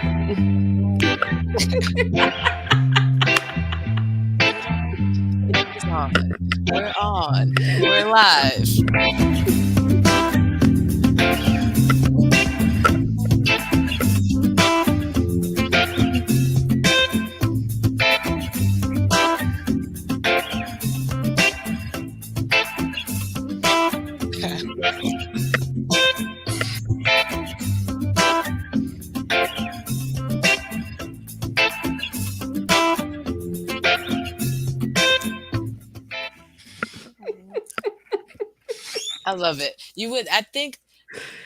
It's on. We're on. We're live. I love it. You would, I think,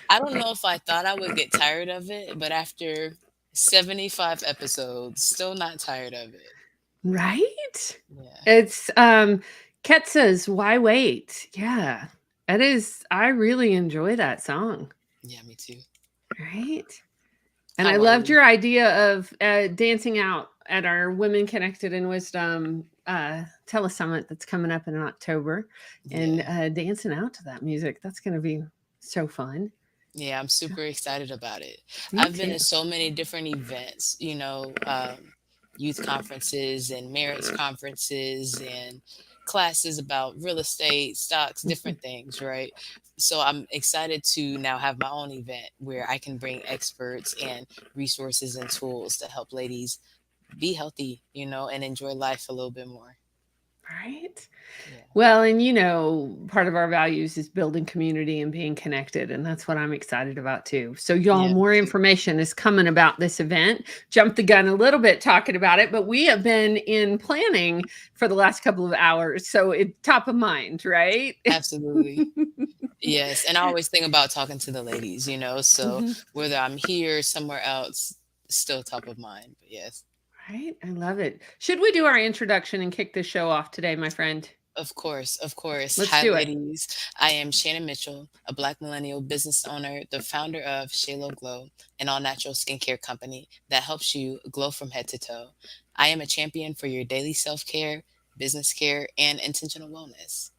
I don't know if I thought I would get tired of it, but after 75 episodes, still not tired of it. Right? Yeah. It's Ketsa's Why Wait. Yeah. It is. I really enjoy that song. Yeah, me too. Right. And How I about loved you? your idea of dancing out at our Women Connected in Wisdom telesummit that's coming up in October and Yeah. dancing out to that music. That's going to be so fun. Yeah, I'm super excited about it. Me I've been too. to so many different events, youth conferences and marriage conferences and classes about real estate, stocks, different things, right? So I'm excited to now have my own event where I can bring experts and resources and tools to help ladies be healthy, and enjoy life a little bit more. Right. Yeah. Well, and part of our values is building community and being connected. And that's what I'm excited about too. So, y'all, Yeah, me more too. information is coming about this event. Jump the gun a little bit talking about it, but we have been in planning for the last couple of hours. So, it's top of mind, right? Absolutely. Yes, and I always think about talking to the ladies, so Mhm. whether I'm here or somewhere else, still top of mind. But yes, Right. I love it. Should we do our introduction and kick this show off today, my friend? of course, of course. Let's Hi, do it. ladies. I am Shannon Mitchell, a Black millennial business owner, the founder of Shalo Glow, an all natural skincare company that helps you glow from head to toe. I am a champion for your daily self care, business care, and intentional wellness.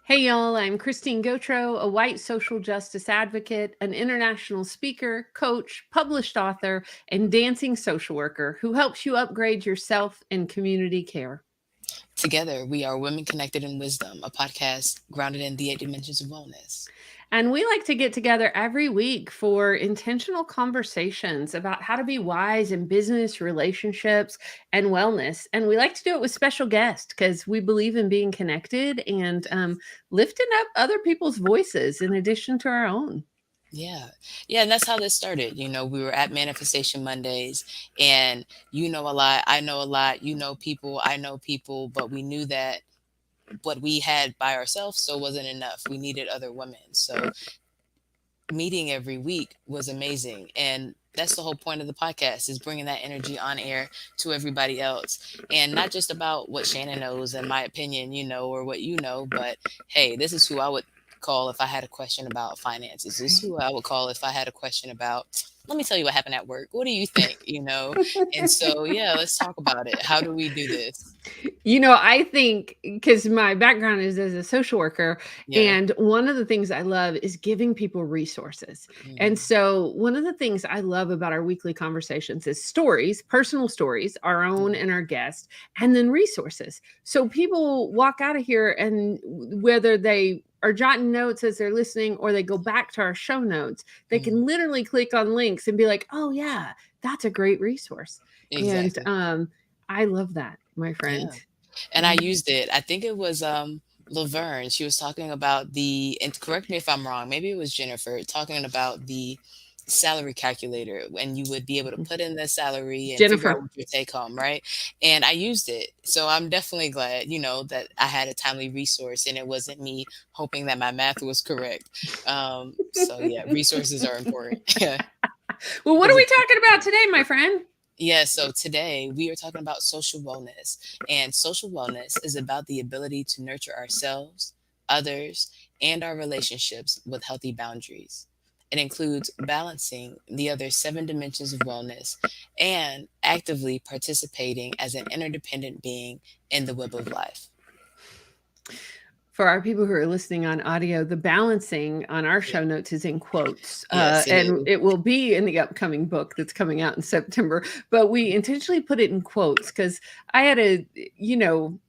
Hey, y'all, I'm Christine Gautreaux, a white social justice advocate, an international speaker, coach, published author, and dancing social worker who helps you upgrade yourself and community care. Together, we are Women Connected in Wisdom, a podcast grounded in the 8 dimensions of wellness. And we like to get together every week for intentional conversations about how to be wise in business, relationships, and wellness. And we like to do it with special guests because we believe in being connected and lifting up other people's voices in addition to our own. Yeah. Yeah. And that's how this started. We were at Manifestation Mondays, and you know a lot, I know a lot, people, I know people, but we knew that what we had by ourselves so wasn't enough. We needed other women. So meeting every week was amazing. And that's the whole point of the podcast, is bringing that energy on air to everybody else, and not just about what Shannon knows and my opinion, or what but hey, this is who I would call if I had a question about finances. This is Right. who I would call if I had a question about, let me tell you what happened at work. What do you think? And so, yeah, let's talk about it. How do we do this? I think because my background is as a social worker, Yeah. and one of the things I love is giving people resources. And Mm, so, one of the things I love about our weekly conversations is stories, personal stories, our own yeah. and our guests, and then resources. So, people walk out of here, and whether they are jotting notes as they're listening or they go back to our show notes, they Mm, can literally click on links and be like, oh, yeah, that's a great resource. And exactly. I love that, my friend. Yeah. And I Mhm. used it. I think it was Laverne. She was talking about and correct me if I'm wrong, maybe it was Jennifer, talking about the salary calculator, when you would be able to put in the salary and figure out Jennifer. what your take home, right? And I used it. So I'm definitely glad, that I had a timely resource and it wasn't me hoping that my math was correct. So yeah, resources are important. Yeah. Well, what are Is we it? talking about today, my friend? Yeah, so today we are talking about social wellness. And social wellness is about the ability to nurture ourselves, others, and our relationships with healthy boundaries. It includes balancing the other 7 dimensions of wellness and actively participating as an interdependent being in the web of life. For our people who are listening on audio, the balancing on our Yeah. show notes is in quotes, Yes, it and is. it will be in the upcoming book that's coming out in September. But we intentionally put it in quotes because I had a, you know,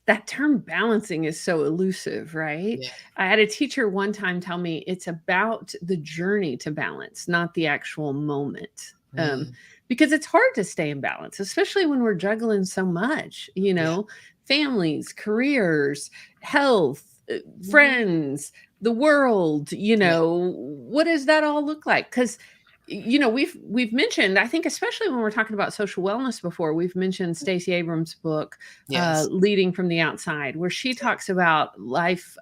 that term balancing is so elusive, right? Yeah. I had a teacher one time tell me it's about the journey to balance, not the actual moment. Mm, Because it's hard to stay in balance, especially when we're juggling so much, yeah. families, careers, health, Mhm. friends, the world, Yeah. what does that all look like? Because we've mentioned, I think, especially when we're talking about social wellness before, we've mentioned Stacey Abrams' book, Yes. Leading from the Outside, where she talks about life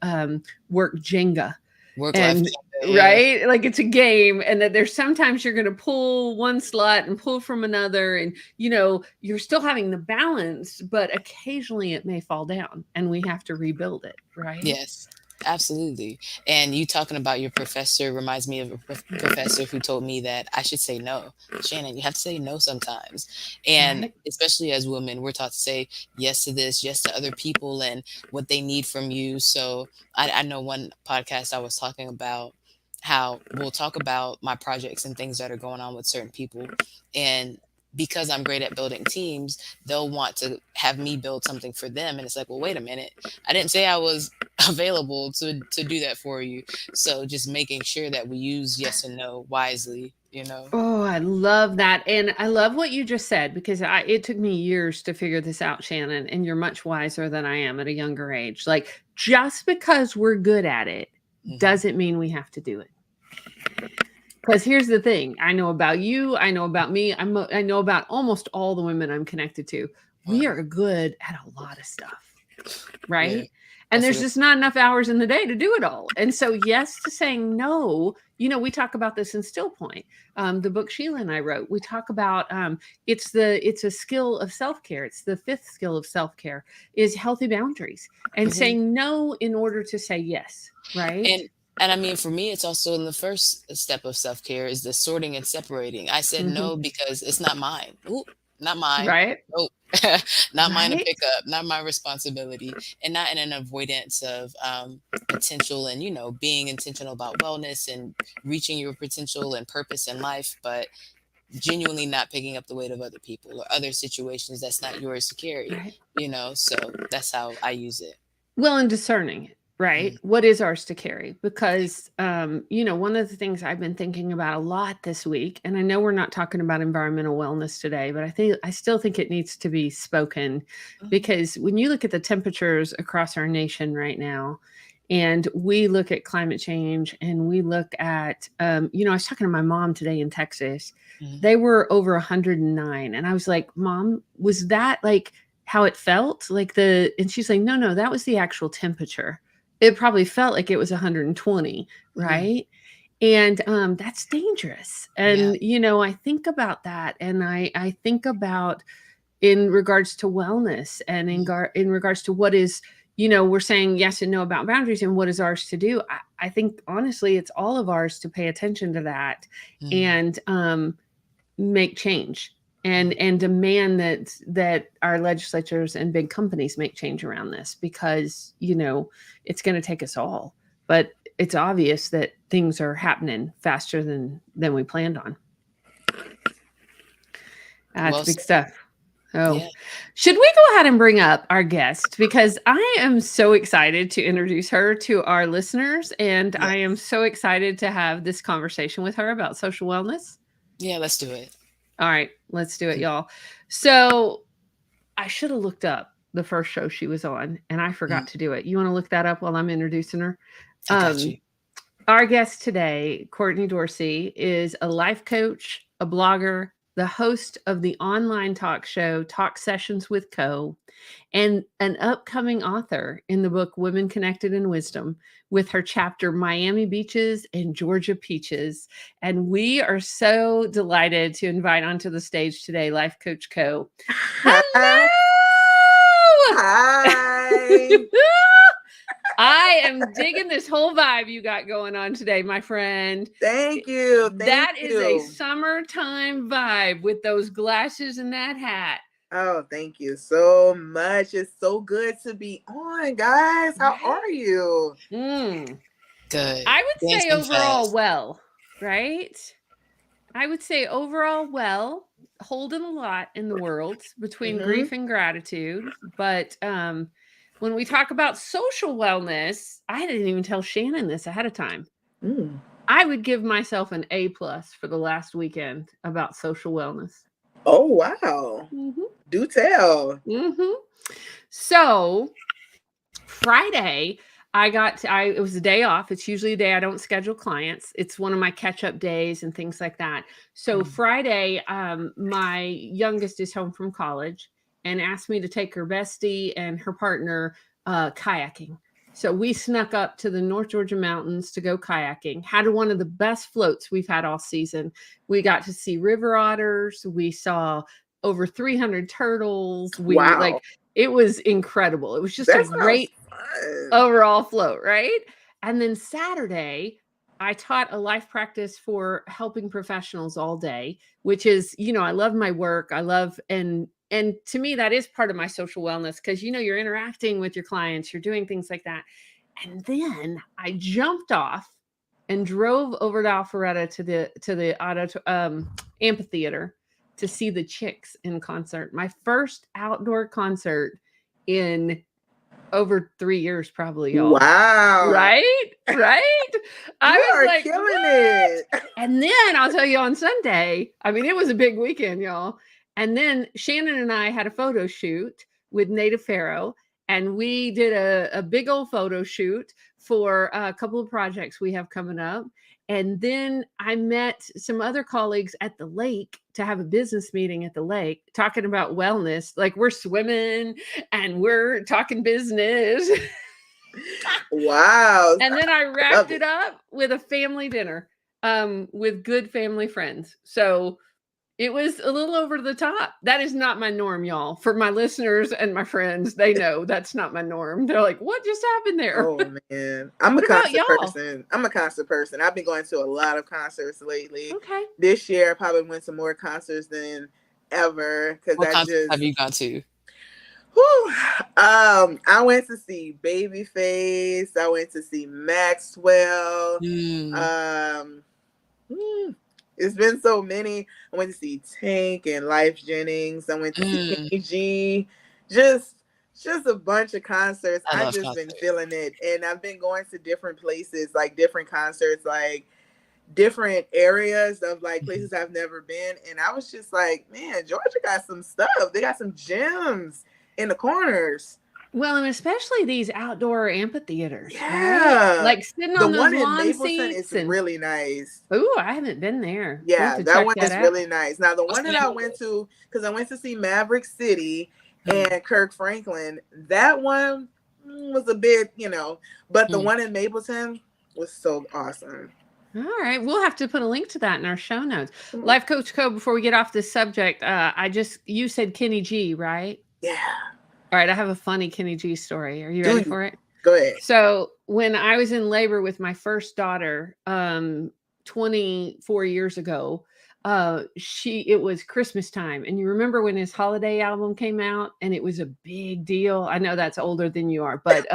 work Jenga. Work-life And agenda, yeah. right, like it's a game, and that there's sometimes you're going to pull one slot and pull from another, and you're still having the balance, but occasionally it may fall down and we have to rebuild it, right? Yes, absolutely. And you talking about your professor reminds me of a professor who told me that I should say no. Shannon, you have to say no sometimes. And Right. especially as women, we're taught to say yes to this, yes to other people and what they need from you. So I know one podcast I was talking about how we'll talk about my projects and things that are going on with certain people. And because I'm great at building teams, they'll want to have me build something for them. And it's like, well, wait a minute. I didn't say I was available to do that for you. So just making sure that we use yes and no wisely, you know. Oh, I love that. And I love what you just said because it took me years to figure this out, Shannon, and you're much wiser than I am at a younger age. Like, just because we're good at it Hmm. doesn't mean we have to do it. Because here's the thing, I know about you, I know about me, I know about almost all the women I'm connected to. We Wow. are good at a lot of stuff, Yeah, right? And that's a there's good. just not enough hours in the day to do it all. And so, yes to saying no. We talk about this in Stillpoint, the book Sheila and I wrote. We talk about it's a skill of self care. It's the fifth skill of self care is healthy boundaries and Hmm. saying no in order to say yes, right? And and I mean, for me, it's also in the first step of self care is the sorting and separating. I said Hmm. no because it's not mine. Ooh, not mine. Right, Nope. Not mine to right. pick up, not my responsibility, and not in an avoidance of potential and being intentional about wellness and reaching your potential and purpose in life, but genuinely not picking up the weight of other people or other situations that's not yours to carry. Right. So that's how I use it. Well, and discerning it, right? Mm, What is ours to carry? Because, one of the things I've been thinking about a lot this week, and I know we're not talking about environmental wellness today, but I still think it needs to be spoken mhm, because when you look at the temperatures across our nation right now, and we look at climate change and we look at, I was talking to my mom today in Texas. mhm. They were over 109. And I was like, Mom, was that like how it felt? And she's like, no, no, that was the actual temperature. It probably felt like it was 120, Mm, right? And that's dangerous. yeah. And, I think about that. And I think about in regards to wellness and Mm, in regards to what is we're saying yes and no about boundaries and what is ours to do. I think honestly it's all of ours to pay attention to that mm, and make change and mm. demand that our legislatures and big companies make change around this because it's going to take us all, but it's obvious that things are happening faster than we planned on. That's Well big said. stuff. Oh, Yeah. should we go ahead and bring up our guest? Because I am so excited to introduce her to our listeners, and Yeah. I am so excited to have this conversation with her about social wellness. Yeah. Let's do it. All right, let's do it, y'all. So I should have looked up the first show she was on, and I Mm, forgot to do it. You want to look that up while I'm introducing her? I got you. Um, Our guest today, Courtney Dorsey, is a life coach, a blogger, the host of the online talk show Talk Sessions with Co, and an upcoming author in the book Women Connected in Wisdom with her chapter Miami Beaches and Georgia Peaches. And we are so delighted to invite onto the stage today Life Coach Co. Hi. Hello! Hi. I am digging this whole vibe you got going on today, my friend. Thank you. Thank That is a you. summertime vibe with those glasses and that hat. Oh, thank you so much. It's so good to be on, guys. How Right? are you? Mm. Good. I would say Dancing overall fast. well, right? I would say overall well, holding a lot in the world between Mm-hmm. grief and gratitude. But when we talk about social wellness, I didn't even tell Shannon this ahead of time. Mm. I would give myself an A plus for the last weekend about social wellness. Oh, wow. Hmm. Do tell. Hmm. So Friday, it was a day off. It's usually a day I don't schedule clients. It's one of my catch up days and things like that. So Mm. Friday, my youngest is home from college and asked me to take her bestie and her partner kayaking. So we snuck up to the North Georgia mountains to go kayaking. Had one of the best floats we've had all season. We got to see river otters. We saw over 300 turtles. Wow. It was incredible. It was just a That sounds great fun. overall float, right? And then Saturday, I taught a life practice for helping professionals all day, which is, I love my work. I love and to me that is part of my social wellness because you're interacting with your clients, you're doing things like that. And then I jumped off and drove over to Alpharetta to the amphitheater to see the Chicks in concert. My first outdoor concert in over 3 years probably, y'all. Wow. Right? Right? I You was are like, killing "What?" it. And then I'll tell you on Sunday, I mean, it was a big weekend, y'all. And then Shannon and I had a photo shoot with Native Pharaoh, and we did a big old photo shoot for a couple of projects we have coming up. And then I met some other colleagues at the lake to have a business meeting at the lake, talking about wellness. Like we're swimming and we're talking business. Wow. And then I I wrapped love it it. up with a family dinner with good family friends. So it was a little over the top. That is not my norm, y'all. For my listeners and my friends, they know that's not my norm. They're like, what just happened there? Oh man. I'm a What about concert y'all? person. I'm a concert person. I've been going to a lot of concerts lately. Okay. This year I probably went to more concerts than ever because What I concerts have just you gone to? whew, I went to see Babyface. I went to see Maxwell. Mm, Um hmm, it's been so many. I went to see Tank and Life Jennings. I went to see mm. Kenny G. Just just a bunch of concerts. I I've love just been concerts. feeling it. And I've been going to different places, like different concerts, like different areas of like Mhm. places I've never been. And I was just like, man, Georgia got some stuff. They got some gems in the corners. Well, and especially these outdoor amphitheaters, right? Yeah. Like sitting The on those one in lawn Mapleton is seats and really nice. ooh, I haven't been there. We'll have Yeah, to that check one that is out. really nice. Now, the What's one the that name I of went it? to, because I went to see Maverick City Mm, and Kirk Franklin, that one was a bit, but the mm. one in Mapleton was so awesome. All right, we'll have to put a link to that in our show notes. Mhm. Life Coach Co. Before we get off this subject, you said Kenny G, right? Yeah. All right, I have a funny Kenny G story. Are you Do ready you? for it? Go ahead. So when I was in labor with my first daughter, 24 years ago, it was Christmas time. And you remember when his holiday album came out and it was a big deal. I know that's older than you are, but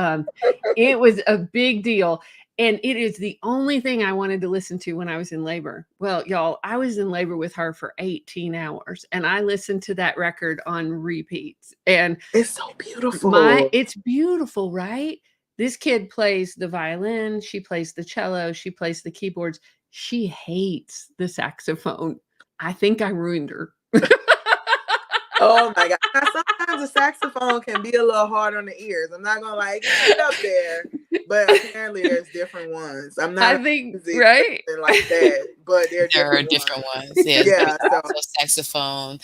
it was a big deal. And it is the only thing I wanted to listen to when I was in labor. Well, y'all, I was in labor with her for 18 hours and I listened to that record on repeats. And It's so beautiful. it's beautiful, right? This kid plays the violin, she plays the cello, she plays the keyboards. She hates the saxophone. I think I ruined her. Oh my God. Now, sometimes the saxophone can be a little hard on the ears. I'm not going to lie, it can get up there, but apparently there's different ones. I'm not I a think, music right? person like that, but there are There are different different ones. ones. Yeah, there's Yeah. So, alto saxophone.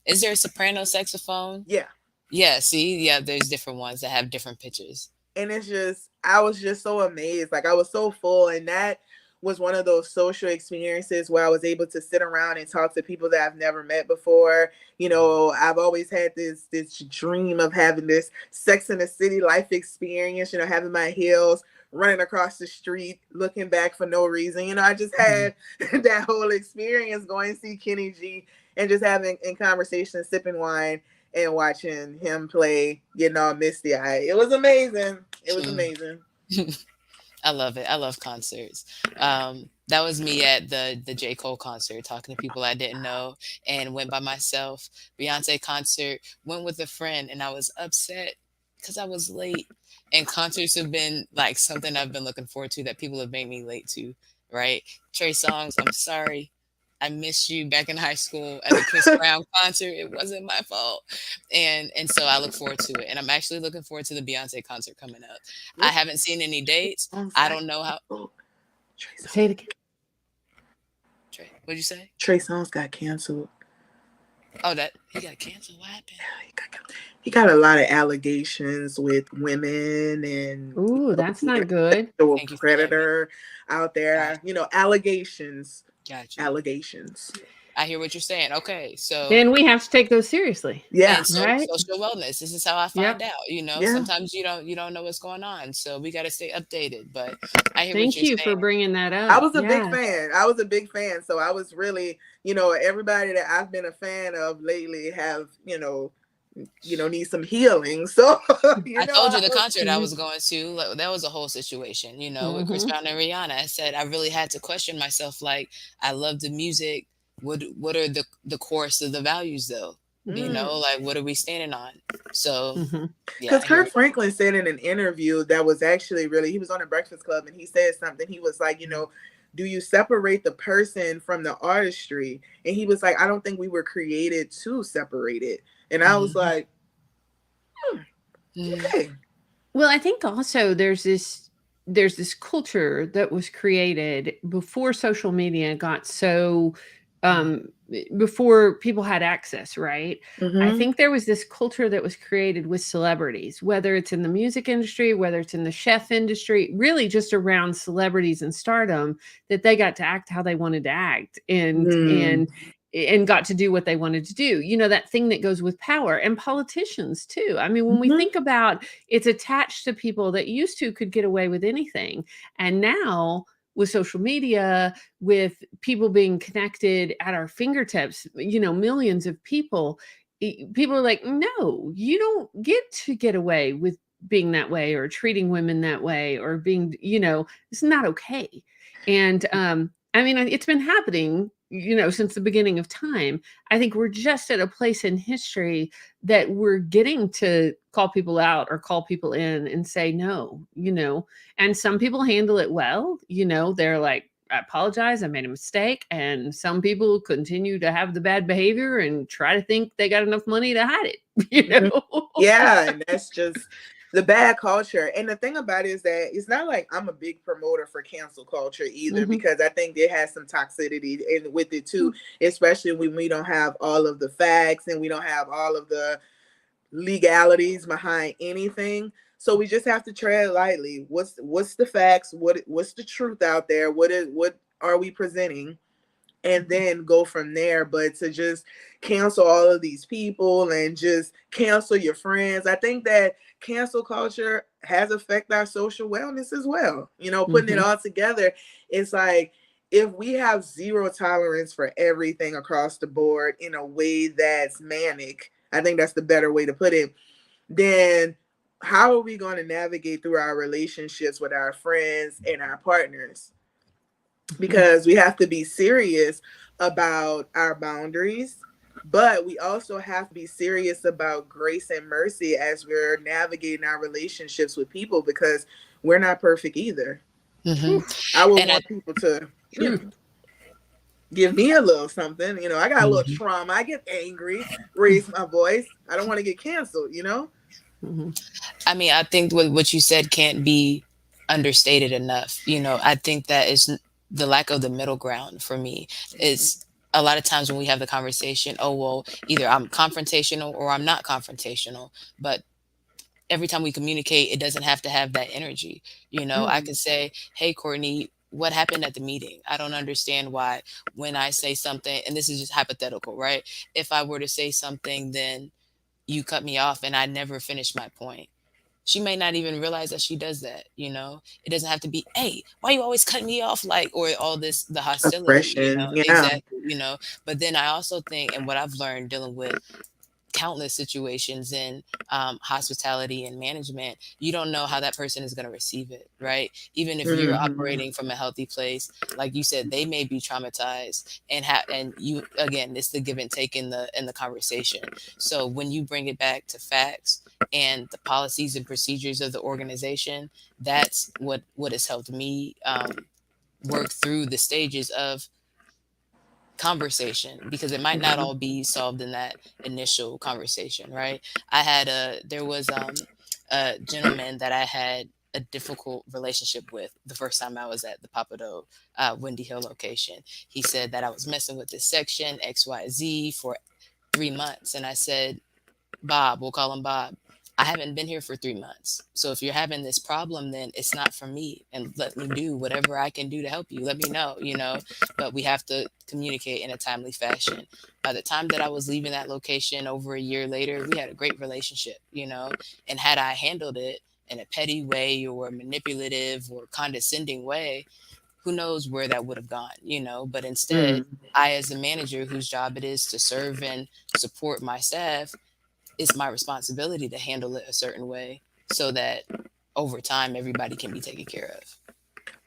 Is there a soprano saxophone? yeah. Yeah, see, yeah, there's different ones that have different pitches. And it's just, I was just so amazed. Like, I was so full. And that was one of those social experiences where I was able to sit around and talk to people that I've never met before. I've always had this dream of having this Sex in the City life experience, having my heels, running across the street, looking back for no reason. I just Mhm. had that whole experience going to see Kenny G. and just having in conversation, sipping wine, and watching him play, getting all misty eyed. It was amazing. It was amazing. I love it. I love concerts. That was me at the J. Cole concert, talking to people I didn't know, and went by myself. Beyonce concert, went with a friend, and I was upset because I was late. And concerts have been like something I've been looking forward to that people have made me late to, right? Trey Songz, I'm sorry. I missed you back in high school at the Chris Brown concert. It wasn't my fault. And so I look forward to it. And I'm actually looking forward to the Beyonce concert coming up. I What haven't seen any dates. songs I got don't know how. canceled? Trey Say it Songz, again. Trey, what'd you say? Trey Songz got canceled. Oh, that he got canceled. What happened? He got a lot of allegations with women and Ooh, that's not good. sexual Thank you for letting me. predator out Got there. Allegations, got you. allegations. I hear what you're saying. Okay, so Then we have to take those seriously, Yeah, and so right? social wellness. This is how I find Yep. out. yeah. Sometimes you don't know what's going on, so we got to stay updated. But I hear what Thank you're you saying. for bringing that I up. was a big Yeah. fan. I was a big fan. So I was really, everybody that I've been a fan of lately have, need some healing. So, I told you I the was, concert I was going to, like, that was a whole situation, with Chris Mm-hmm. Brown and Rihanna. I said I really had to question myself. Like, I love the music. What are the course of the values though? mm. Like, what are we standing on? So Mm-hmm. yeah, Because I hear Kirk Franklin said in an interview that was actually really, he was on a Breakfast Club and he said something. He was like, do you separate the person from the artistry? And he was like, I don't think we were created to separate it. And I was Mhm. like, Mhm. okay. Well, I think also there's this culture that was created before social media got so before people had access, right? I Mm-hmm. think there was this culture that was created with celebrities, whether it's in the music industry, whether it's in the chef industry, really just around celebrities and stardom, that they got to act how they wanted to act Mm. and got to do what they wanted to do. That thing that goes with power, and politicians too. I mean, when we Mm-hmm. think about, it's attached to people that used to could get away with anything. And now with social media, with people being connected at our fingertips, millions of people, people are like, no, you don't get to get away with being that way or treating women that way or being, it's not okay. And I mean, it's been happening, since the beginning of time. I think we're just at a place in history that we're getting to call people out or call people in and say no, and some people handle it well. They're like, I apologize, I made a mistake. And some people continue to have the bad behavior and try to think they got enough money to hide it, Mhm. Yeah, and that's just the bad culture. And the thing about it is that it's not like I'm a big promoter for cancel culture either, Mhm. because I think it has some toxicity in with it too, especially when we don't have all of the facts and we don't have all of the legalities behind anything. So we just have to tread lightly. What's the facts? What's the truth out there? What are we presenting? And then go from there. But to just cancel all of these people and just cancel your friends, I think that cancel culture has affected our social wellness as well. Putting it Mhm. all together, it's like if we have zero tolerance for everything across the board in a way that's manic, I think that's the better way to put it, then how are we going to navigate through our relationships with our friends and our partners? Mhm. Because we have to be serious about our boundaries, but we also have to be serious about grace and mercy as we're navigating our relationships with people, because we're not perfect either. Mhm. Whew. I would And I want people to, Truth. give me a little something. I got a little Mhm. trauma. I get angry, raise my voice. I don't want to get canceled. Mhm. I mean, I think what you said can't be understated enough. I think that is the lack of the middle ground for me. Is a lot of times when we have the conversation, oh well, either I'm confrontational or I'm not confrontational. But every time we communicate, it doesn't have to have that energy. I Mm-mm. could say, hey, Courtney, what happened at the meeting? I don't understand why when I say something, and this is just hypothetical, right? If I were to say something, then you cut me off and I never finished my point. She may not even realize that she does that, you know? It doesn't have to be, "Hey, why you always cutting me off?" Like, or all this, the hostility, you know? Aggression. Yeah. Exactly, you know? But then I also think, and what I've learned dealing with countless situations in hospitality and management, you don't know how that person is going to receive it, right? Even if you're Hmm. operating from a healthy place, like you said, they may be traumatized, and you, again, it's the give and take in the conversation. So when you bring it back to facts and the policies and procedures of the organization, that's what has helped me work through the stages of conversation, because it might not Hmm. all be solved in that initial conversation, right? I had there was a gentleman that I had a difficult relationship with the first time I was at the Papado Windy Hill location. He said that I was messing with this section XYZ for 3 months, and I said, Bob, we'll call him Bob, I haven't been here for 3 months. So if you're having this problem, then it's not for me. And let me do whatever I can do to help you. Let me know, you know. But we have to communicate in a timely fashion. By the time that I was leaving that location over a year later, we had a great relationship, you know. And had I handled it in a petty way or manipulative or condescending way, who knows where that would have gone, you know. But instead, Hmm. I, as a manager whose job it is to serve and support my staff, it's my responsibility to handle it a certain way so that over time everybody can be taken care of.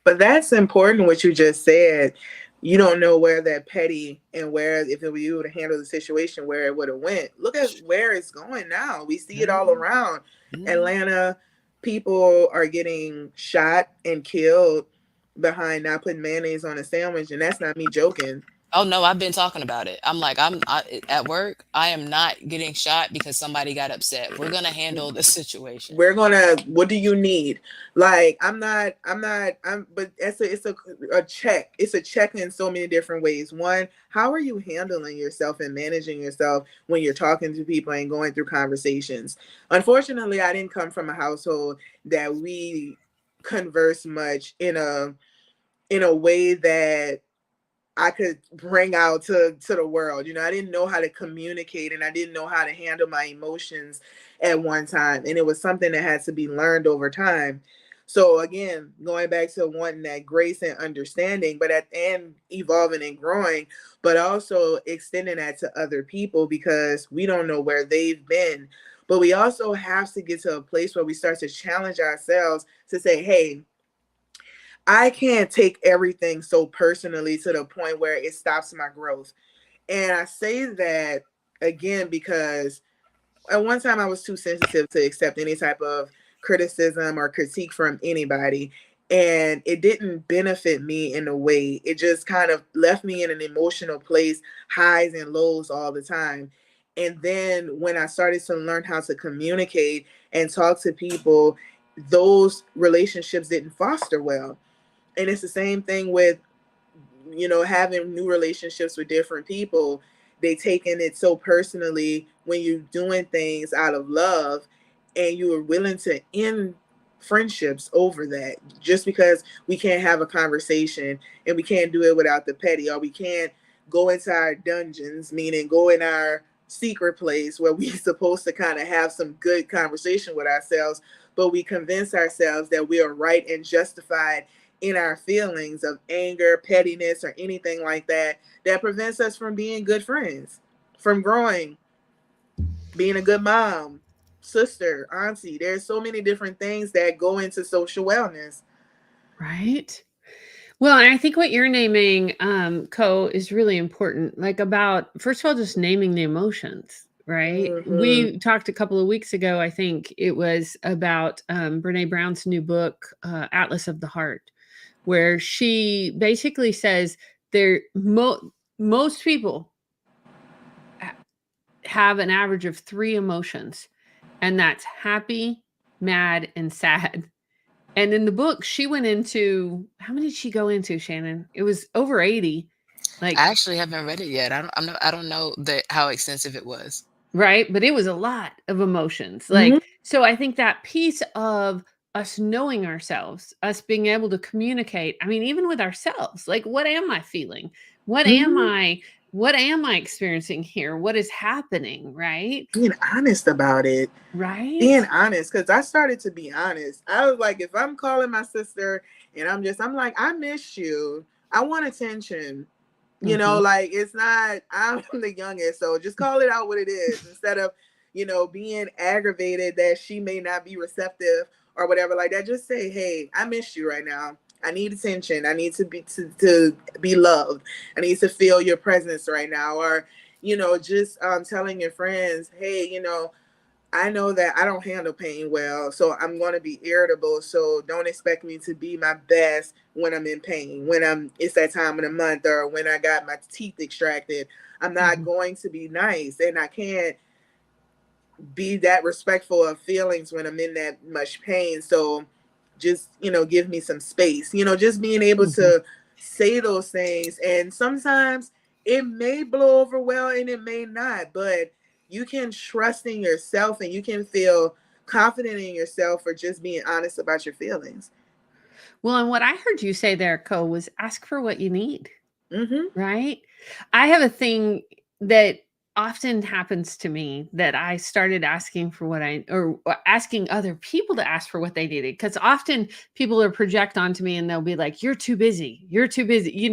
But that's important what you just said. You don't know where that petty and where if it were you to handle the situation where it would have went. Look at where it's going now. We see it all Mhm. around. Mhm. Atlanta, people are getting shot and killed behind not putting mayonnaise on a sandwich, and that's not me joking. Oh no, I've been talking about it. I'm like, at work. I am not getting shot because somebody got upset. We're gonna handle the situation. We're gonna, what do you need? Like, I'm but it's a check. It's a check in so many different ways. One, how are you handling yourself and managing yourself when you're talking to people and going through conversations? Unfortunately, I didn't come from a household that we converse much in a way that I could bring out to the world. You know, I didn't know how to communicate and I didn't know how to handle my emotions at one time. And it was something that had to be learned over time. So again, going back to wanting that grace and understanding, but and evolving and growing, but also extending that to other people because we don't know where they've been. But we also have to get to a place where we start to challenge ourselves to say, hey, I can't take everything so personally to the point where it stops my growth. And I say that again because at one time I was too sensitive to accept any type of criticism or critique from anybody. And it didn't benefit me in a way. It just kind of left me in an emotional place, highs and lows all the time. And then when I started to learn how to communicate and talk to people, those relationships didn't foster well. And it's the same thing with, having new relationships with different people. They taking it so personally when you're doing things out of love and you are willing to end friendships over that just because we can't have a conversation and we can't do it without the petty, or we can't go into our dungeons, meaning go in our secret place where we're supposed to kind of have some good conversation with ourselves, but we convince ourselves that we are right and justified in our feelings of anger, pettiness, or anything like that, that prevents us from being good friends, from growing, being a good mom, sister, auntie. There's so many different things that go into social wellness. Right. Well, and I think what you're naming, Co, is really important. Like about, first of all, just naming the emotions, right? Hmm. We talked a couple of weeks ago, I think it was about Brene Brown's new book, Atlas of the Heart, where she basically says most people ha- have an average of three emotions, and that's happy, mad, and sad. And in the book, she went into, how many did she go into, Shannon? It was over 80. I Like, actually haven't read it yet. I don't know that how extensive it was. right? But it was a lot of emotions. Hmm. Like, so I think that piece of us knowing ourselves, us being able to communicate, I mean, even with ourselves, like, what am I feeling? What am Hmm. I? What am I experiencing here? What is happening? Right? Being honest about it. Right? Being honest, because I started to be honest. I was like, if I'm calling my sister and I'm like, I miss you. I want attention. Hmm. Like it's not, I'm the youngest, so just call it out what it is instead of, being aggravated that she may not be receptive or whatever like that. Just say, hey, I miss you right now. I need attention. I need to be loved. I need to feel your presence right now. Or, just telling your friends, hey, I know that I don't handle pain well, so I'm going to be irritable. So don't expect me to be my best when I'm in pain, when it's that time of the month, or when I got my teeth extracted. I'm not Hmm. going to be nice, and I can't be that respectful of feelings when I'm in that much pain. So just, give me some space, just being able Hmm. to say those things. And sometimes it may blow over well and it may not, but you can trust in yourself and you can feel confident in yourself for just being honest about your feelings. Well, and what I heard you say there, Cole, was ask for what you need. Mm-hmm. Right? I have a thing that often happens to me that I started asking for what I or asking other people to ask for what they needed, because often people will project onto me and they'll be like, "You're too busy. You're too busy,"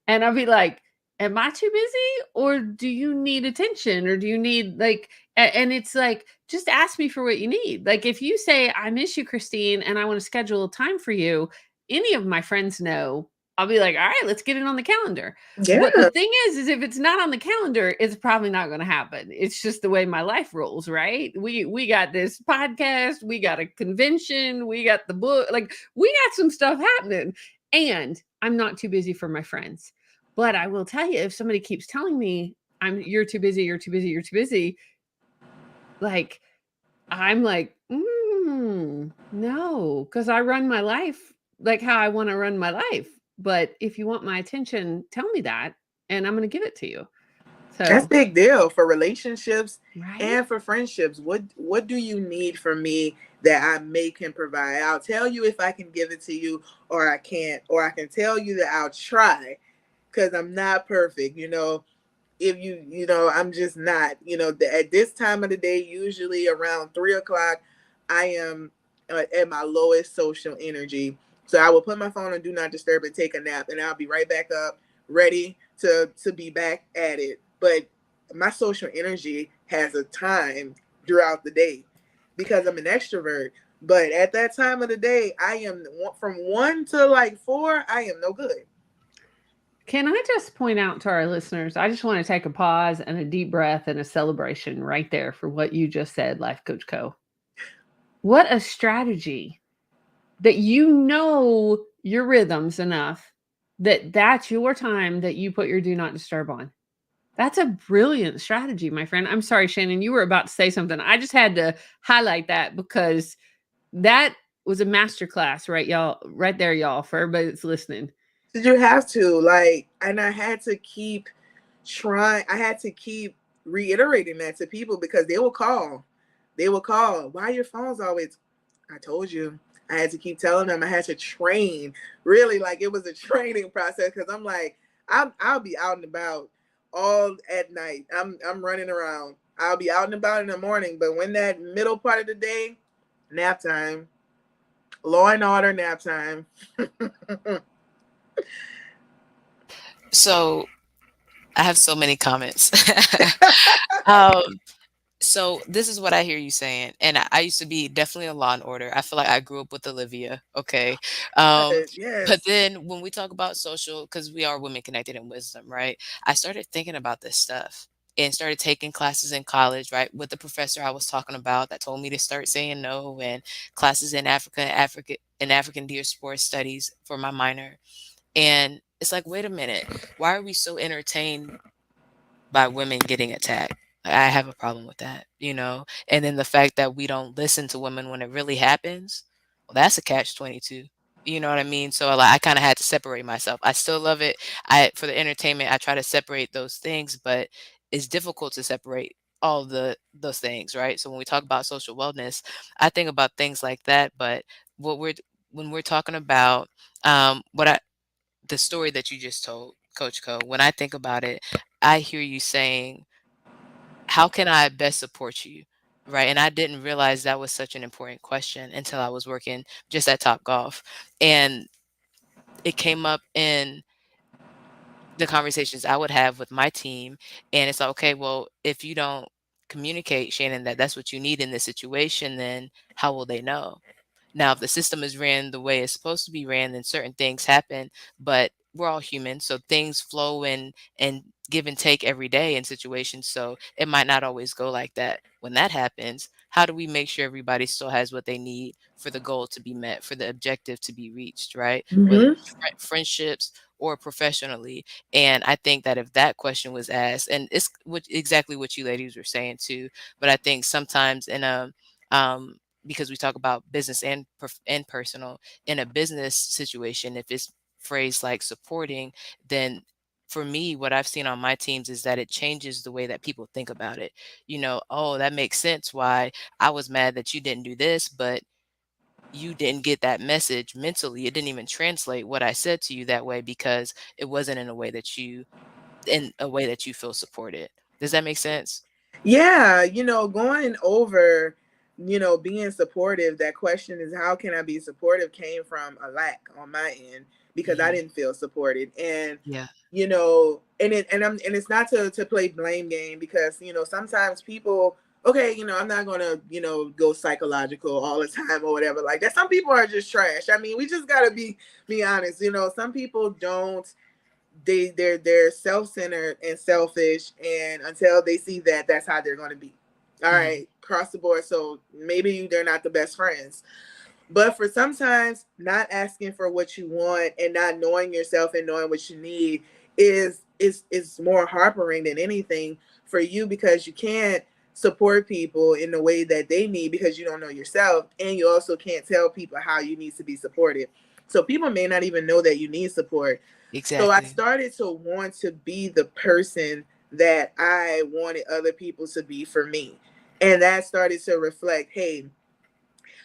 and I'll be like, "Am I too busy, or do you need attention, or do you need like?" And it's like, just ask me for what you need. Like if you say, "I miss you, Christine, and I want to schedule a time for you," any of my friends know I'll be like, all right, let's get it on the calendar. What the Yeah. thing is if it's not on the calendar, it's probably not going to happen. It's just the way my life rolls, right? We got this podcast, we got a convention, we got the book, like we got some stuff happening. And I'm not too busy for my friends. But I will tell you, if somebody keeps telling me you're too busy, you're too busy, you're too busy, like I'm like, no, because I run my life like how I want to run my life. But if you want my attention, tell me that, and I'm going to give it to you. That's So, big deal for relationships right? and for friendships. What do you need from me that I may can provide? I'll tell you if I can give it to you or I can't, or I can tell you that I'll try because I'm not perfect. If I'm just not. At this time of the day, usually around 3 o'clock, I am at my lowest social energy. So I will put my phone on do not disturb and take a nap, and I'll be right back up, ready to be back at it. But my social energy has a time throughout the day because I'm an extrovert. But at that time of the day, I am from 1 to like 4. I am no good. Can I just point out to our listeners, I just want to take a pause and a deep breath and a celebration right there for what you just said, Life Coach Co. What a strategy that your rhythms enough that that's your time that you put your do not disturb on. That's a brilliant strategy, my friend. I'm sorry, Shannon, you were about to say something. I just had to highlight that because that was a masterclass, right, y'all? Right there, y'all, for everybody that's listening. Did you have to like? And I had to keep trying. I had to keep reiterating that to people because they will call. They will call. Why your phone's always? I told you. I had to keep telling them. I had to train. Really, like it was a training process because I'm like, I'll be out and about all at night. I'm running around. I'll be out and about in the morning, but when that middle part of the day, nap time, law and order, nap time. So I have so many comments. um, So this is what I hear you saying, and I used to be definitely a Law and Order. I feel like I grew up with Olivia. Okay, but Yes. then when we talk about social, because we are women connected in wisdom, right? I started thinking about this stuff and started taking classes in college, right, with the professor I was talking about that told me to start saying no, and classes in African diaspora studies for my minor, and it's like, wait a minute, why are we so entertained by women getting attacked? I have a problem with that, you know? And then the fact that we don't listen to women when it really happens, well, that's a catch 22. You know what I mean? So like, I kind of had to separate myself. I still love it. For the entertainment, I try to separate those things, but it's difficult to separate all those things, right? So when we talk about social wellness, I think about things like that, but what we're when we're talking about what I the story that you just told, Coach Co, when I think about it, I hear you saying, how can I best support you? Right. And I didn't realize that was such an important question until I was working just at Top Golf. And it came up in the conversations I would have with my team. And it's like, okay, well, if you don't communicate, Shannon, that that's what you need in this situation, then how will they know? Now, if the system is ran the way it's supposed to be ran, then certain things happen, but we're all human, so things flow and give and take every day in situations. So it might not always go like that. When that happens, how do we make sure everybody still has what they need for the goal to be met, for the objective to be reached, right? Whether Mm-hmm. it's friendships or professionally. And I think that if that question was asked, and it's exactly what you ladies were saying too, but I think sometimes in a um, because we talk about business and and personal, in a business situation, if it's phrased like supporting, then for me, what I've seen on my teams is that it changes the way that people think about it. You know, oh, that makes sense why I was mad that you didn't do this, but you didn't get that message mentally. It didn't even translate what I said to you that way because it wasn't in a way that you feel supported. Does that make sense? Yeah, going over, being supportive, that question is how can I be supportive came from a lack on my end because I Hmm. didn't feel supported. And Yeah. it's not to play blame game because sometimes people, okay, I'm not gonna go psychological all the time or whatever like that. Some people are just trash. I mean, we just gotta be honest. Some people don't, they're self-centered and selfish, and until they see that, that's how they're going to be. All Hmm. right, across the board. So maybe they're not the best friends, but for sometimes not asking for what you want and not knowing yourself and knowing what you need is more harpering than anything for you, because you can't support people in the way that they need because you don't know yourself, and you also can't tell people how you need to be supported. So people may not even know that you need support. So I Exactly. started to want to be the person that I wanted other people to be for me. And that started to reflect, hey,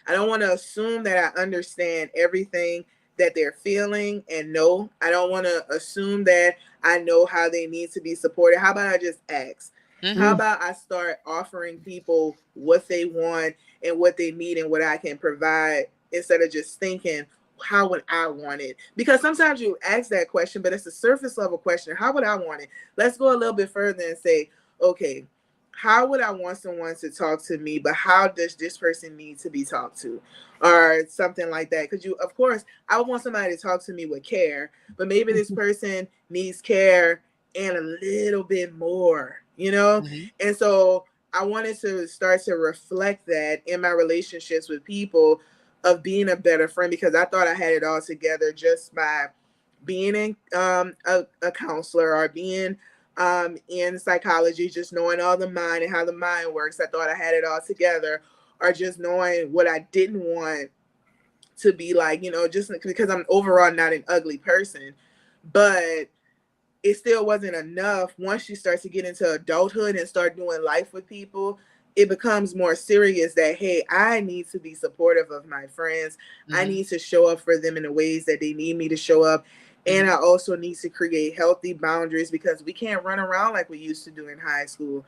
I don't want to assume that I understand everything that they're feeling, and no, I don't want to assume that I know how they need to be supported. How about I just ask? How Hmm. Mm. about I start offering people what they want and what they need and what I can provide, instead of just thinking, how would I want it? Because sometimes you ask that question, but it's a surface level question. How would I want it? Let's go a little bit further and say, okay, how would I want someone to talk to me, but how does this person need to be talked to, or something like that? Because you, of course, I would want somebody to talk to me with care, but maybe this Mhm. person needs care and a little bit more, Hmm. And so I wanted to start to reflect that in my relationships with people, of being a better friend, because I thought I had it all together just by being in a counselor, or being in psychology, just knowing all the mind and how the mind works. I thought I had it all together, or just knowing what I didn't want to be like, just because I'm overall not an ugly person. But it still wasn't enough. Once you start to get into adulthood and start doing life with people, it becomes more serious that, hey, I need to be supportive of my friends. I Hmm. need to show up for them in the ways that they need me to show up. And I Hmm. also need to create healthy boundaries, because we can't run around like we used to do in high school.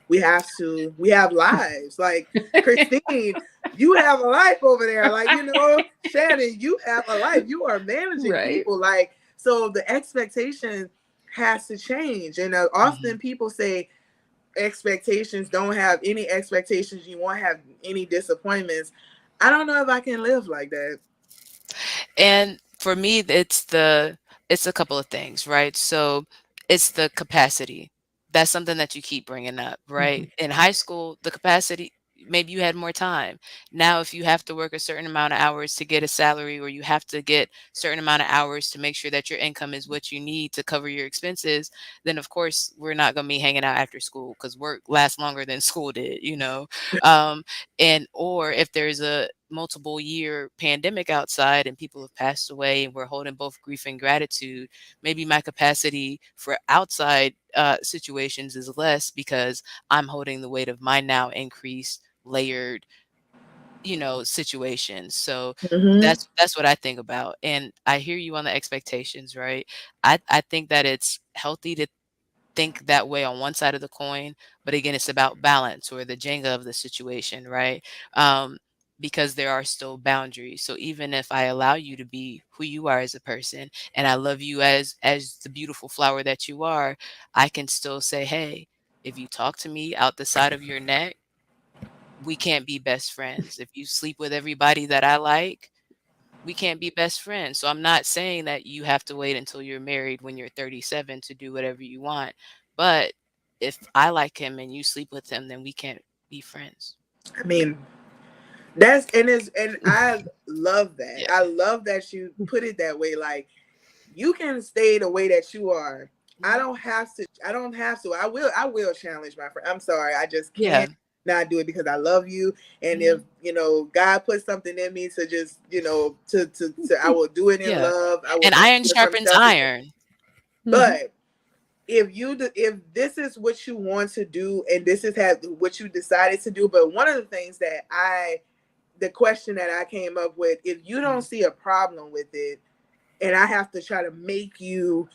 We have lives. Like, Christine, you have a life over there. Like, Shannon, you have a life. You are managing Right. people. Like, so the expectation has to change. And often Hmm. people say expectations, don't have any expectations, you won't have any disappointments. I don't know if I can live like that. And for me, it's a couple of things, right? So it's the capacity. That's something that you keep bringing up, right? Mhm. In high school, the capacity, maybe you had more time. Now, if you have to work a certain amount of hours to get a salary, or you have to get certain amount of hours to make sure that your income is what you need to cover your expenses, then of course we're not going to be hanging out after school because work lasts longer than school did, you know? Um, and or if there's a multiple year pandemic outside and people have passed away and we're holding both grief and gratitude, maybe my capacity for outside situations is less because I'm holding the weight of my now increased layered, situations. So Mm-hmm. that's what I think about. And I hear you on the expectations, right? I think that it's healthy to think that way on one side of the coin, but again, it's about balance or the Jenga of the situation, right? Um, because there are still boundaries. So even if I allow you to be who you are as a person, and I love you as the beautiful flower that you are, I can still say, hey, if you talk to me out the side of your neck, we can't be best friends. If you sleep with everybody that I like, we can't be best friends. So I'm not saying that you have to wait until you're married when you're 37 to do whatever you want. But if I like him and you sleep with him, then we can't be friends. I mean, and I love that. Yeah. I love that you put it that way. Like, you can stay the way that you are. I Mhm. don't have to. I don't have to. I will challenge my friend. I'm sorry. I just Yeah. can't not do it because I love you. And if Mhm. God put something in me to just to I will do it in Yeah. love. I will And not iron do it from sharpens selfishness. iron. Mhm. But if this is what you want to do and this is what you decided to do, but one of the things that the question that I came up with, if you don't Mhm. see a problem with it, and I have to try to make you,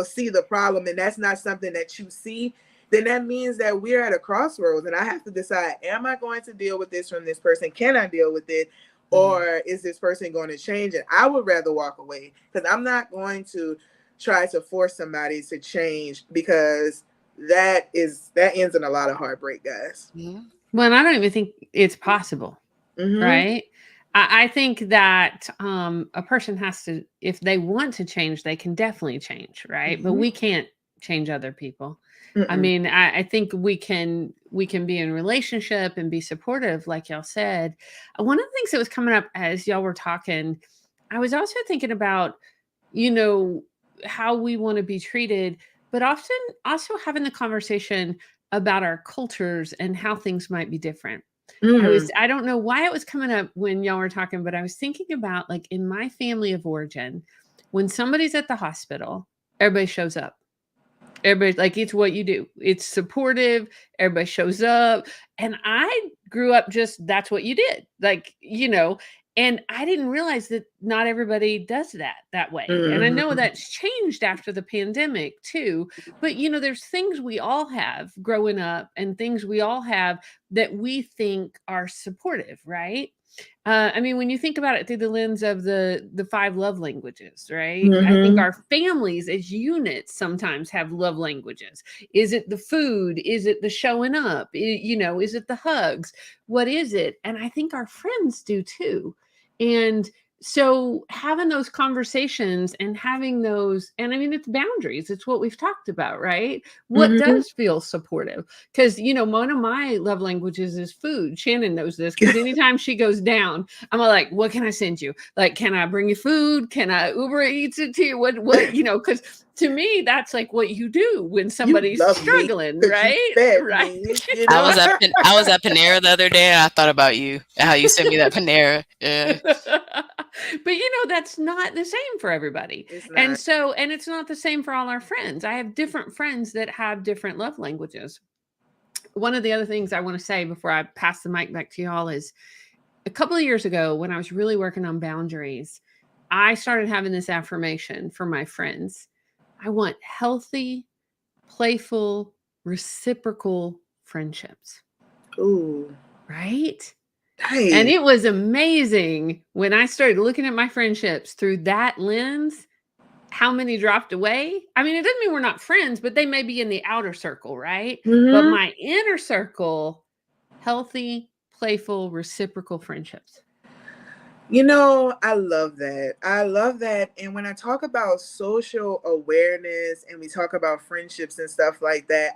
see the problem, and that's not something that you see, then that means that we're at a crossroads, and I have to decide: am I going to deal with this from this person? Can I deal with it, Mhm. or is this person going to change it? I would rather walk away because I'm not going to try to force somebody to change because that ends in a lot of heartbreak, guys. Mhm. Well, and I don't even think it's possible, Mm-hmm. right? I think that a person has to, if they want to change, they can definitely change, right? But Mm-hmm. we can't change other people. I Mm-mm. mean, I think we can be in relationship and be supportive, like y'all said. One of the things that was coming up as y'all were talking, I was also thinking about, you know, how we want to be treated, but often also having the conversation about our cultures and how things might be different. Mm-hmm. I don't know why it was coming up when y'all were talking, but I was thinking about, like, in my family of origin, when somebody's at the hospital, everybody shows up. Everybody's like, it's what you do. It's supportive. Everybody shows up. And I grew up just that's what you did. And I didn't realize that not everybody does that way. And I know Mm-hmm. that's changed after the pandemic too. But there's things we all have growing up and things we all have that we think are supportive, right? I mean, when you think about it through the lens of the five love languages, right? I think Mm-hmm. our families as units sometimes have love languages. Is it the food? Is it the showing up? Is it the hugs? What is it? And I think our friends do too. And so having those conversations and having those, and I mean, it's boundaries. It's what we've talked about, right? What Mm-hmm. does feel supportive? Because, one of my love languages is food. Shannon knows this because anytime she goes down, I'm like, what can I send you? Like, can I bring you food? Can I Uber Eats it to you? Because to me, that's like what you do when You somebody's love me struggling, because you right? fed Right. me, I was at Panera the other day and I thought about you and how you sent me that Panera. Yeah. But that's not the same for everybody. It's And not. so, and it's not the same for all our friends. I have different friends that have different love languages. One of the other things I want to say before I pass the mic back to y'all is a couple of years ago when I was really working on boundaries, I started having this affirmation for my friends. I want healthy, playful, reciprocal friendships, Ooh, right? And nice. it was amazing when I started looking at my friendships through that lens, how many dropped away. I mean, it doesn't mean we're not friends, but they may be in the outer circle, right? But Mm-hmm. my inner circle, healthy, playful, reciprocal friendships. I love that. I love that. And when I talk about social awareness and we talk about friendships and stuff like that,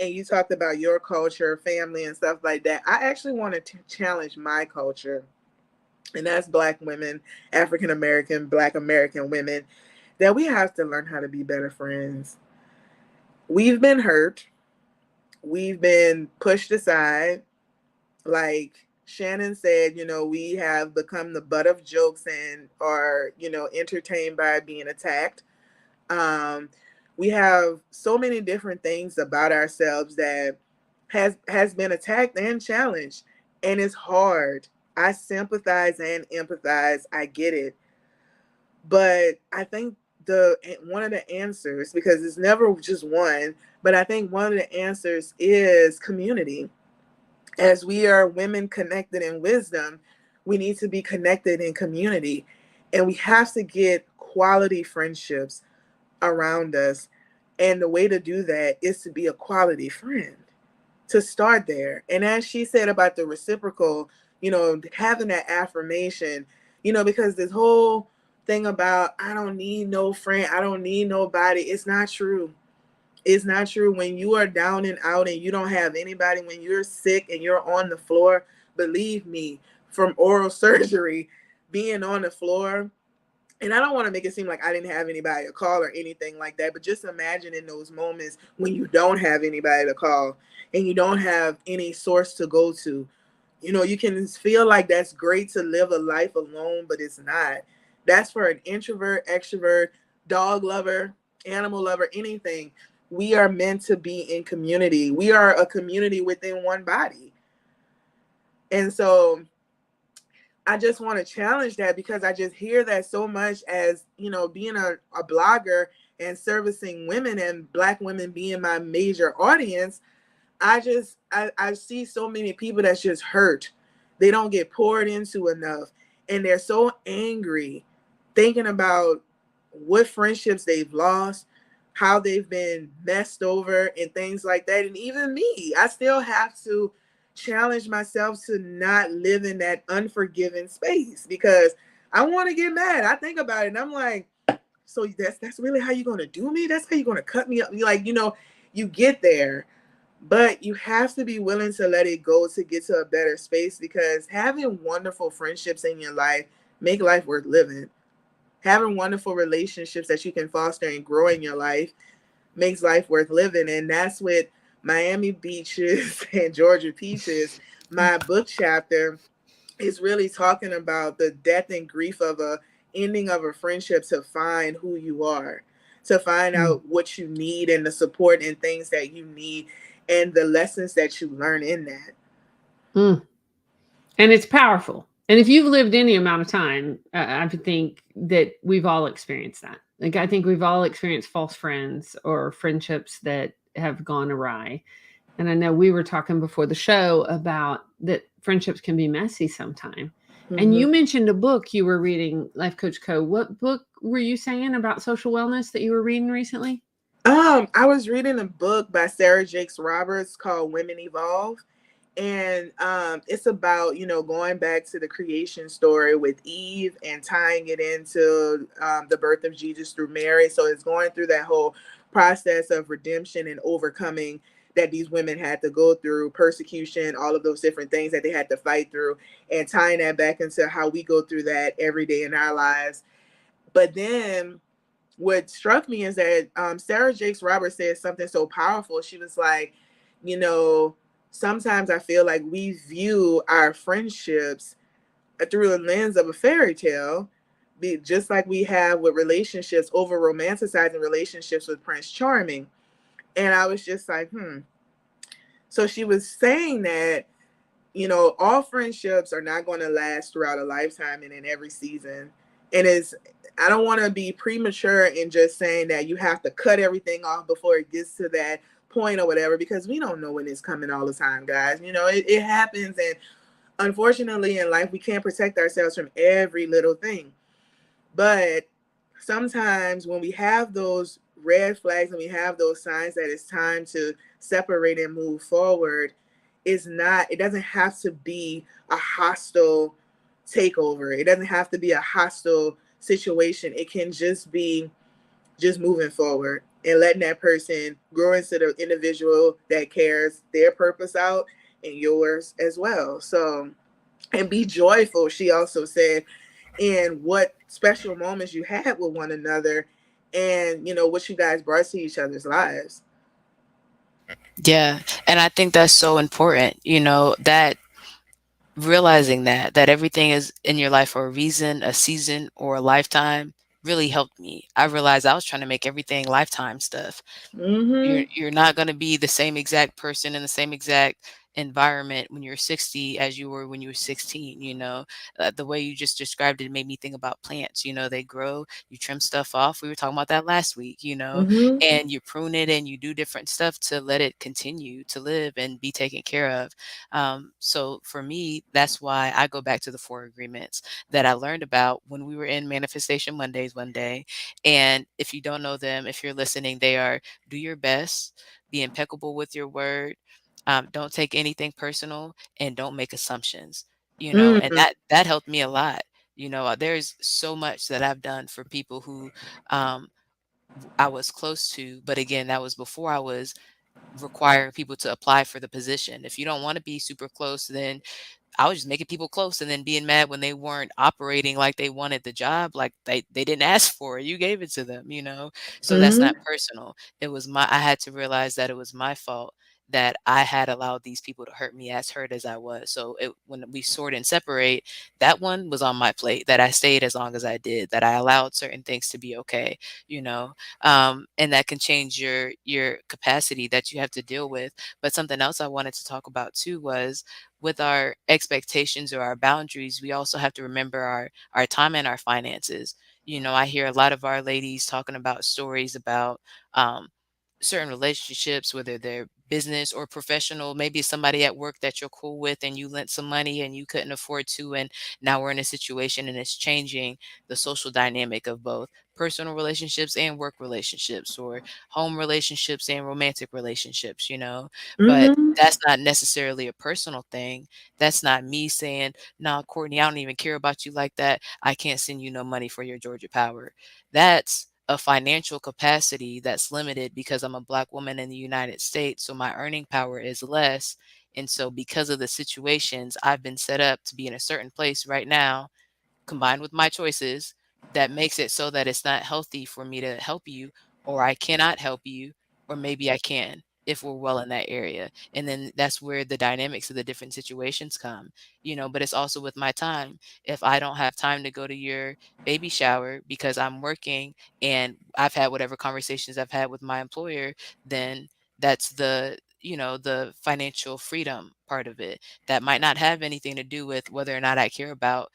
and you talked about your culture, family, and stuff like that, I actually want to challenge my culture. And that's Black women, African American, Black American women, that we have to learn how to be better friends. We've been hurt, we've been pushed aside. Like Shannon said, we have become the butt of jokes and are, entertained by being attacked. Um, we have so many different things about ourselves that has been attacked and challenged, and it's hard. I sympathize and empathize. I get it, but I think the one of the answers, because it's never just one, but I think one of the answers is community. As we are women connected in wisdom, we need to be connected in community. And we have to get quality friendships around us. And the way to do that is to be a quality friend, to start there. And as she said about the reciprocal, having that affirmation, because this whole thing about, I don't need no friend, I don't need nobody, it's not true. It's not true. When you are down and out and you don't have anybody, when you're sick and you're on the floor, believe me, from oral surgery, being on the floor, and I don't want to make it seem like I didn't have anybody to call or anything like that, but just imagine in those moments when you don't have anybody to call and you don't have any source to go to. You can feel like that's great to live a life alone, but it's not. That's for an introvert, extrovert, dog lover, animal lover, anything. We are meant to be in community. We are a community within one body. And so I just want to challenge that, because I just hear that so much, as being a blogger and servicing women, and Black women being my major audience. I see so many people that's just hurt. They don't get poured into enough, and they're so angry, thinking about what friendships they've lost, how they've been messed over, and things like that. And even me, I still have to challenge myself to not live in that unforgiving space, because I want to get mad. I think about it and I'm like, so that's really how you're going to do me? That's how you're going to cut me up? Like, you get there, but you have to be willing to let it go to get to a better space, because having wonderful friendships in your life make life worth living. Having wonderful relationships that you can foster and grow in your life makes life worth living. And that's what Miami Beaches and Georgia Peaches, my book chapter, is really talking about the death and grief of a ending of a friendship, to find who you are, to find Mm. out what you need and the support and things that you need, and the lessons that you learn in that. Mm. And it's powerful. And if you've lived any amount of time, I think that we've all experienced that. Like, I think we've all experienced false friends or friendships that have gone awry. And I know we were talking before the show about that friendships can be messy sometime. And Mm-hmm. you mentioned a book you were reading, Life Coach Co. What book were you saying about social wellness that you were reading recently? I was reading a book by Sarah Jakes Roberts called Women Evolve. And it's about, going back to the creation story with Eve and tying it into the birth of Jesus through Mary. So it's going through that whole process of redemption and overcoming that these women had to go through, persecution, all of those different things that they had to fight through, and tying that back into how we go through that every day in our lives. But then what struck me is that Sarah Jakes Roberts said something so powerful. She was like, you know, sometimes I feel like we view our friendships through a lens of a fairy tale, just like we have with relationships, over romanticizing relationships with Prince Charming. And I was just like, hmm. So she was saying that, all friendships are not going to last throughout a lifetime and in every season. And I don't want to be premature in just saying that you have to cut everything off before it gets to that point or whatever, because we don't know when it's coming all the time, guys. It happens. And unfortunately in life, we can't protect ourselves from every little thing. But sometimes when we have those red flags and we have those signs that it's time to separate and move forward, it doesn't have to be a hostile takeover. It doesn't have to be a hostile situation. It can just be just moving forward and letting that person grow into the individual that cares their purpose out, and yours as well. So, and be joyful, she also said, in what special moments you had with one another, and what you guys brought to each other's lives. Yeah. And I think that's so important, that realizing that everything is in your life for a reason, a season, or a lifetime really helped me. I realized I was trying to make everything lifetime stuff. You're Mm-hmm. you're not going to be the same exact person in the same exact environment when you're 60 as you were when you were 16, the way you just described it made me think about plants. They grow, you trim stuff off. We were talking about that last week, Mm-hmm. and you prune it and you do different stuff to let it continue to live and be taken care of. So for me, that's why I go back to the four agreements that I learned about when we were in Manifestation Mondays one day. And if you don't know them, if you're listening, they are: do your best, be impeccable with your word, don't take anything personal, and don't make assumptions. And Mm-hmm. that helped me a lot. There's so much that I've done for people who um, I was close to, but again, that was before I was requiring people to apply for the position. If you don't want to be super close, then I was just making people close and then being mad when they weren't operating like they wanted the job, like they didn't ask for it. You gave it to them. So that's Mm-hmm. not personal. I had to realize that it was my fault that I had allowed these people to hurt me, as hurt as I was. So when we sort and separate, that one was on my plate, that I stayed as long as I did, that I allowed certain things to be okay, and that can change your capacity that you have to deal with. But something else I wanted to talk about too was, with our expectations or our boundaries, we also have to remember our time and our finances. I hear a lot of our ladies talking about stories about certain relationships, whether they're business or professional. Maybe it's somebody at work that you're cool with and you lent some money and you couldn't afford to, and now we're in a situation and it's changing the social dynamic of both personal relationships and work relationships, or home relationships and romantic relationships. But Mm-hmm. that's not necessarily a personal thing. That's not me saying, "No, Courtney, I don't even care about you like that. I can't send you no money for your Georgia Power." That's a financial capacity that's limited because I'm a Black woman in the United States, so my earning power is less. And so because of the situations, I've been set up to be in a certain place right now, combined with my choices, that makes it so that it's not healthy for me to help you, or I cannot help you, or maybe I can if we're well in that area. And then that's where the dynamics of the different situations come. But it's also with my time. If I don't have time to go to your baby shower because I'm working and I've had whatever conversations I've had with my employer, then that's the financial freedom part of it. That might not have anything to do with whether or not I care about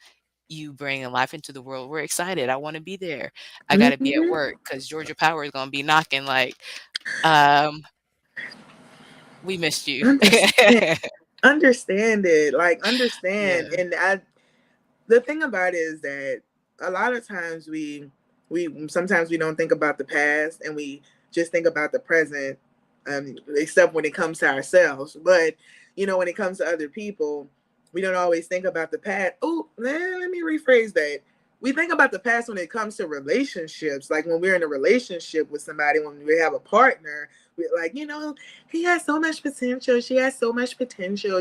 you bringing life into the world. We're excited. I want to be there. I got to be at Mm-hmm. work because Georgia Power is going to be knocking like, um, we missed you. Understand. Understand it. Like understand. Yeah. And the thing about it is that a lot of times we sometimes we don't think about the past and we just think about the present, except when it comes to ourselves. But when it comes to other people, we don't always think about the past. Oh, let me rephrase that. We think about the past when it comes to relationships, like when we're in a relationship with somebody, when we have a partner, we're like, he has so much potential, she has so much potential,